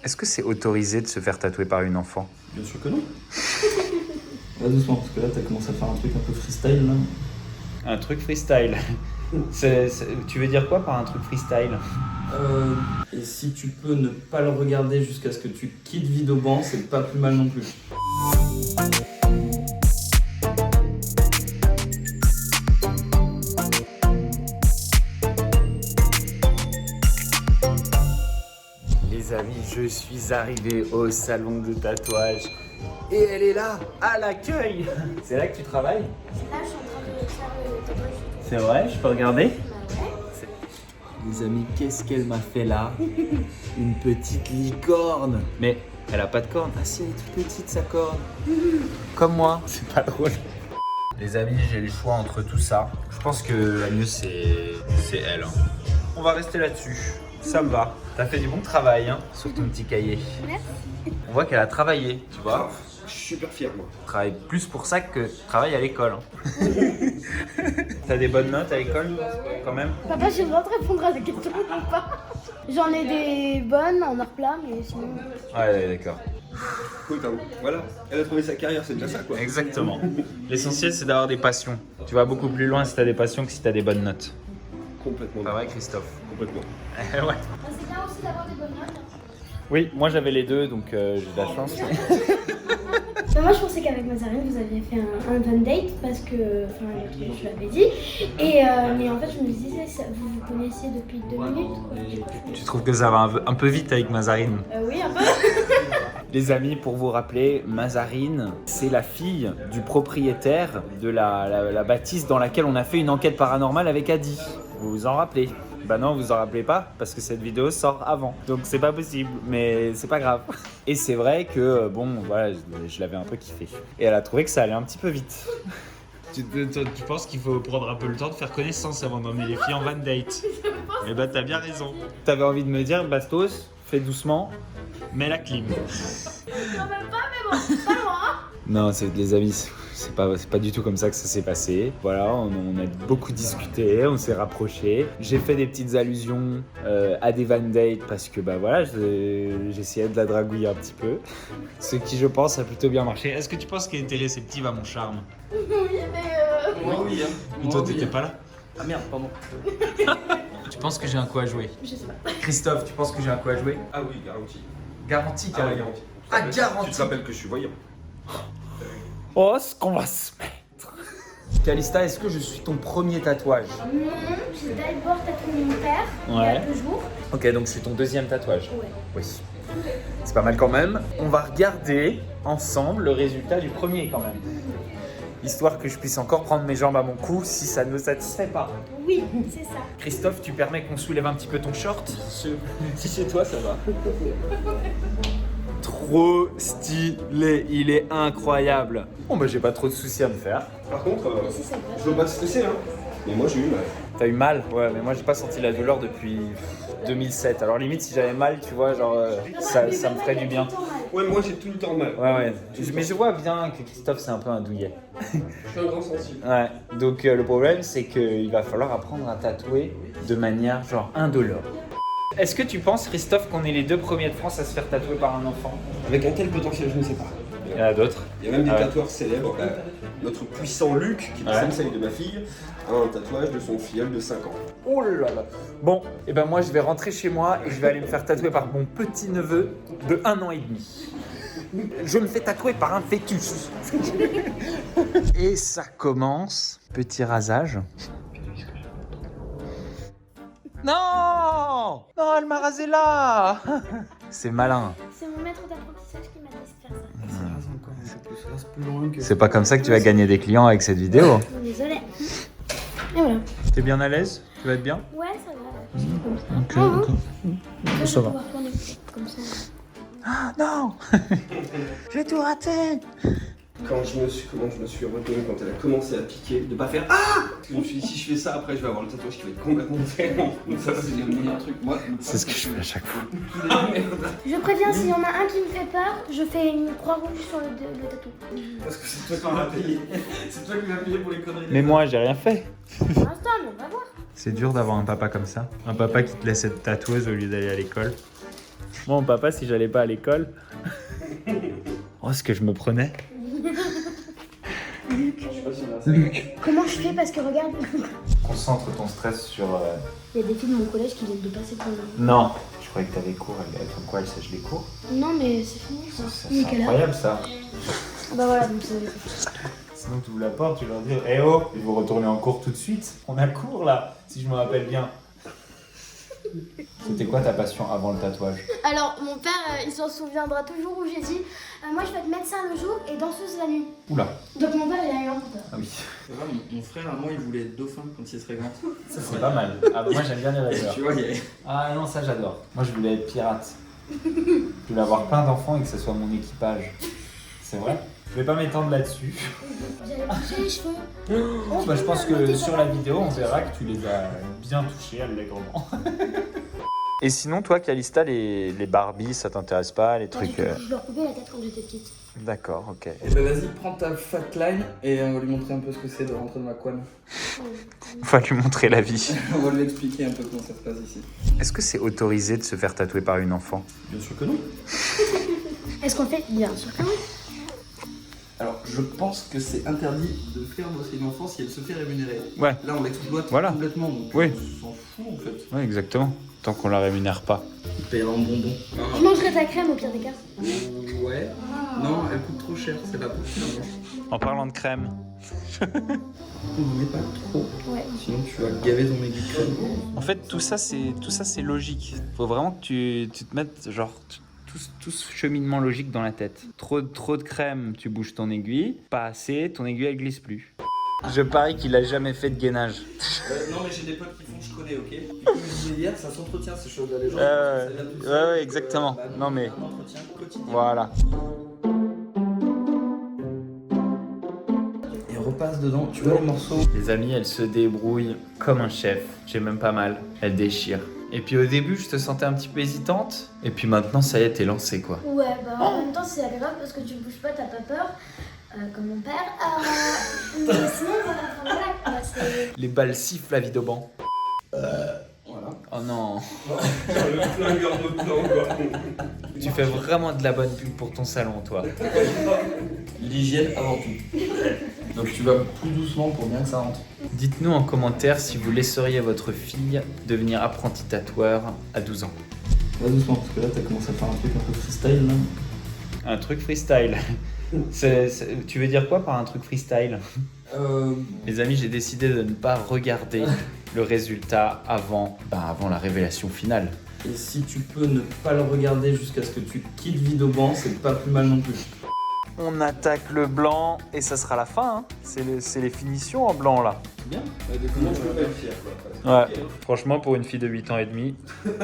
Est-ce que c'est autorisé de se faire tatouer par une enfant? Bien sûr que non. Va doucement, parce que là, t'as commencé à faire un truc un peu freestyle, là. Un truc freestyle. Tu veux dire quoi par un truc freestyle? Et si tu peux ne pas le regarder jusqu'à ce que tu quittes Vidoban, c'est pas plus mal non plus. Les amis, je suis arrivé au salon de tatouage et elle est là, à l'accueil. C'est là que tu travailles? Là, je suis en train de faire le tatouage. C'est vrai, je peux regarder? Bah ouais. Les amis, qu'est-ce qu'elle m'a fait là? Une petite licorne. Mais elle a pas de corne. Ah si, elle est toute petite sa corne. Comme moi. C'est pas drôle. Les amis, j'ai le choix entre tout ça. Je pense que la mieux c'est elle. Hein. On va rester là-dessus. Ça me va. T'as fait du bon travail hein, sur ton petit cahier. Merci. On voit qu'elle a travaillé, tu vois. Je suis super fier, moi. Elle travaille plus pour ça que travaille à l'école. Hein. T'as des bonnes notes à l'école quand même? Papa, j'ai le droit de répondre à des questions ou pas? J'en ai des bonnes en art plat, mais sinon. Ouais, d'accord. Écoute, hein, voilà, elle a trouvé sa carrière, c'est déjà ça, quoi. Exactement. L'essentiel, c'est d'avoir des passions. Tu vas beaucoup plus loin si t'as des passions que si t'as des bonnes notes. Complètement. Pas vrai, Christophe? Complètement. Ouais. C'est bien aussi d'avoir des bonnes notes. Oui, moi j'avais les deux, donc j'ai de la chance. Mais moi, je pensais qu'avec Mazarine, vous aviez fait un van date parce que, enfin, je l'avais dit. Et mais en fait, je me disais, vous vous connaissiez depuis 2 minutes. Quoi. Tu trouves que ça va un peu vite avec Mazarine? Oui, un peu. Les amis, pour vous rappeler, Mazarine, c'est la fille du propriétaire de la bâtisse dans laquelle on a fait une enquête paranormale avec Adi. Vous vous en rappelez? Bah non, vous en rappelez pas parce que cette vidéo sort avant. Donc c'est pas possible, mais c'est pas grave. Et c'est vrai que, bon, voilà, je l'avais un peu kiffé. Et elle a trouvé que ça allait un petit peu vite. Tu penses qu'il faut prendre un peu le temps de faire connaissance avant d'emmener les filles en van date? Eh bah t'as bien raison. T'avais envie de me dire, Bastos, fais doucement, mets la clim. Quand même pas, mais bon, pas loin. Non, c'est les amis, c'est pas du tout comme ça que ça s'est passé. Voilà, on a beaucoup discuté, on s'est rapprochés. J'ai fait des petites allusions à des van dates parce que bah voilà, j'essayais de la dragouiller un petit peu. Ce qui, je pense, a plutôt bien marché. Est-ce que tu penses qu'elle était réceptive à mon charme? Oui, mais Moi, oui, hein. Mais toi, t'étais pas là? Ah merde, pardon. Tu penses que j'ai un coup à jouer? je sais pas. Christophe, tu penses que j'ai un coup à jouer? Ah oui, garanti. Garanti, Ah ouais, carrément. garanti. Ah, Tu te garanti. rappelles que je suis voyant. Oh, ce qu'on va se mettre. Calista, est-ce que je suis ton premier tatouage? Non, j'ai d'abord tatoué mon père il y Ouais. a 2 jours. Ok, donc c'est ton deuxième tatouage. Ouais. Oui. C'est pas mal quand même. On va regarder ensemble le résultat du premier quand même. Histoire que je puisse encore prendre mes jambes à mon cou si ça ne me satisfait pas. Oui, c'est ça. Christophe, tu permets qu'on soulève un petit peu ton short? Si c'est toi, ça va. Trop stylé, il est incroyable. Bon bah j'ai pas trop de soucis à me faire. Par contre, Si ça va. je veux pas te stresser, hein. Mais moi, j'ai eu mal. T'as eu mal? Ouais, mais moi j'ai pas senti la douleur depuis 2007. Alors limite si j'avais mal, tu vois, genre ça me ferait du bien. Ouais, moi, j'ai tout le temps mal. Ouais, ouais. Mais je vois bien que Christophe c'est un peu un douillet. Je suis un grand sensible. Ouais. Donc le problème c'est qu'il va falloir apprendre à tatouer de manière genre indolore. Est-ce que tu penses, Christophe, qu'on est les 2 premiers de France à se faire tatouer par un enfant? Avec un tel potentiel, je ne sais pas. Il y en a d'autres. Il y a même des Ah ouais. tatoueurs célèbres. Notre puissant Luc, qui est le Ouais. sensei de ma fille, a un tatouage de son filleul de 5 ans. Oh là là. Bon, et ben moi je vais rentrer chez moi et je vais aller me faire tatouer par mon petit neveu de 1 an et demi. Je me fais tatouer par un fœtus. Et ça commence. Petit rasage. Non! Non, elle m'a rasé là! C'est malin. C'est mon maître d'apprentissage qui m'a dit de faire ça. Ça rase encore, ça rase plus loin que... C'est pas comme ça que tu vas gagner des clients avec cette vidéo. Désolée. Et voilà. T'es bien à l'aise? Tu vas être bien? Ouais, ça va. Comme ça. Ok. Je Ça vais va. pouvoir tourner comme ça. Ah non! J'ai tout raté! Comment je me suis retenu quand elle a commencé à piquer, de pas faire ah! Parce que je me suis dit, si je fais ça, après je vais avoir le tatouage qui va être complètement différent. Donc ça, c'est le meilleur truc. Moi, C'est ce que je fais à chaque fois. Ah merde! Je préviens, s'il y en a un qui me fait peur, je fais une croix rouge sur le tatou. Parce que c'est toi qui m'as payé. C'est toi qui m'as payé pour les conneries. Mais moi, j'ai rien fait. Pour l'instant, mais on va voir. C'est dur d'avoir un papa comme ça. Un papa qui te laisse être tatoueuse au lieu d'aller à l'école. Moi, mon papa, si j'allais pas à l'école... Oh, ce que je me prenais. Luc. Comment je fais parce que regarde, Concentre ton stress sur... il y a des filles de mon collège qui viennent de passer pour moi. Non. Je croyais que t'avais cours. Elles font quoi? Elles sèchent les cours? Non mais c'est fini ça. C'est incroyable, ça. Bah voilà, donc c'est... Sinon, tu ouvres la porte, tu leur dis « Eh oh !» Et vous retournez en cours tout de suite. On a cours, là, si je me rappelle bien. C'était quoi ta passion avant le tatouage? Alors mon père, il s'en souviendra toujours où j'ai dit moi je vais être médecin le jour et danseuse la nuit. Oula. Donc mon père il a eu un peu peur. Ah oui. C'est vrai, mon frère, à moi, il voulait être dauphin quand il serait grand. Ça, c'est pas mal. Ah, moi, j'aime bien les rêveurs. Tu vois, il y a... Ah non, ça, j'adore. Moi, je voulais être pirate. Je voulais avoir plein d'enfants et que ce soit mon équipage. C'est vrai? Je vais pas m'étendre là-dessus. J'allais toucher les cheveux. Bah, je pense que sur la vidéo, on verra que tu les as bien touchés allègrement. Et sinon, toi, Calista, les Barbies, ça t'intéresse pas, les trucs... Je leur coupais la tête quand j'étais petite. D'accord, ok. Eh ben vas-y, prends ta fat line et on va lui montrer un peu ce que c'est de rentrer dans la couenne. On va lui montrer la vie. On va lui expliquer un peu comment ça se passe ici. Est-ce que c'est autorisé de se faire tatouer par une enfant? Bien sûr que non. Est-ce qu'on fait bien sûr que oui. Alors, je pense que c'est interdit de faire bosser une enfant si elle se fait rémunérer. Ouais. Là, on l'exploite Voilà. complètement, donc Oui. on s'en fout en fait. Oui, exactement. Tant qu'on la rémunère pas. Il payera en bonbons. Je mangerai ta crème au pire des cas. Ouais. Non, elle coûte trop cher, c'est la peau finalement. En parlant de crème. On n'est pas trop. Ouais. Sinon, tu vas gaver ton aiguille de crème. En fait, tout ça, c'est logique. Faut vraiment que tu te mettes, genre, tout ce cheminement logique dans la tête. Trop de crème, tu bouges ton aiguille. Pas assez, ton aiguille, elle glisse plus. Je parie qu'il a jamais fait de gainage. Non, mais j'ai des potes qui font, je connais, ok. Et comme je disais hier, ça s'entretient ces choses-là. Les gens, ouais, exactement. Non, mais- un entretien quotidien. Voilà. Et on repasse dedans, tu vois les morceaux. Les amis, elle se débrouille comme un chef. J'ai même pas mal. Elle déchire. Et puis au début, je te sentais un petit peu hésitante. Et puis maintenant, ça y est, t'es lancée, quoi. Ouais, bah en même temps c'est agréable parce que tu bouges pas, t'as pas peur. Comme mon père. Mais sinon, voilà, quoi, c'est... Les balles sifflent à vide au banc. Voilà. Oh non. Le flingueur de plan, quoi. Tu fais vraiment de la bonne pub pour ton salon, toi. L'hygiène avant tout. Donc tu vas plus doucement pour bien que ça rentre. Dites-nous en commentaire si vous laisseriez votre fille devenir apprenti tatoueur à 12 ans. Va doucement, parce que là t'as commencé à faire un truc un peu freestyle là. Un truc freestyle. Tu veux dire quoi par un truc freestyle? Les amis, j'ai décidé de ne pas regarder le résultat avant la révélation finale. Et si tu peux ne pas le regarder jusqu'à ce que tu quittes Videoban, c'est pas plus mal non plus. On attaque le blanc et ça sera la fin. Hein. C'est les finitions en blanc là. Bien. Comment je peux pas être fier, quoi. Ouais. Franchement, pour une fille de 8 ans et demi,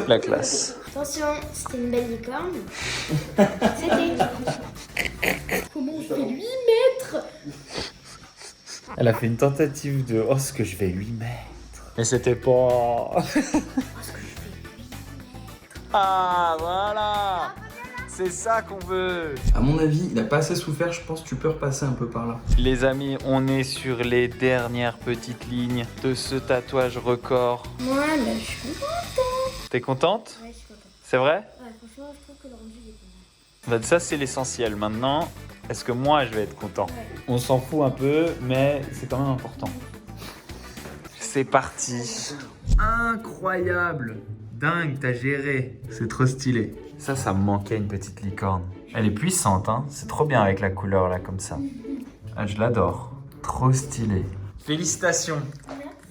la classe. Attention, c'était une belle licorne. C'était... Comment je fais 8 mètres? Elle a fait une tentative de « Oh, ce que je vais lui mettre ». Mais c'était pas... Ah, voilà. C'est ça qu'on veut. À mon avis, il a pas assez souffert, je pense que tu peux repasser un peu par là. Les amis, on est sur les dernières petites lignes de ce tatouage record. Moi, là, je suis contente. T'es contente? Ouais, je suis contente. C'est vrai? Ouais, franchement, je trouve que le rendu est pas mal. Bah, ça, c'est l'essentiel. Maintenant, est-ce que moi, je vais être content? Ouais. On s'en fout un peu, mais c'est quand même important. C'est parti. Incroyable. Dingue, t'as géré. C'est trop stylé. Ça me manquait une petite licorne. Elle est puissante, hein. C'est trop bien avec la couleur, là, comme ça. Ah, je l'adore. Trop stylé. Félicitations.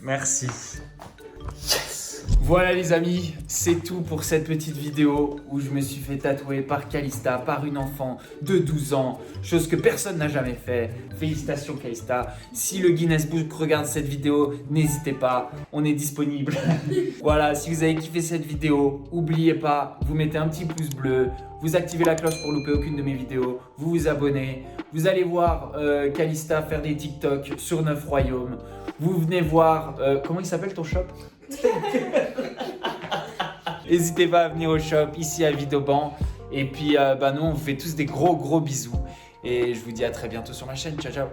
Merci. Yes. Voilà les amis, c'est tout pour cette petite vidéo où je me suis fait tatouer par Calista, par une enfant de 12 ans, chose que personne n'a jamais fait. Félicitations Calista. Si le Guinness Book regarde cette vidéo, n'hésitez pas, on est disponible. Voilà, si vous avez kiffé cette vidéo, n'oubliez pas, vous mettez un petit pouce bleu, vous activez la cloche pour louper aucune de mes vidéos, vous vous abonnez, vous allez voir Calista faire des TikTok sur 9 royaumes. Vous venez voir, comment il s'appelle ton shop? N'hésitez pas à venir au shop ici à Videoban. Et puis nous on vous fait tous des gros bisous. Et je vous dis à très bientôt sur ma chaîne. Ciao ciao.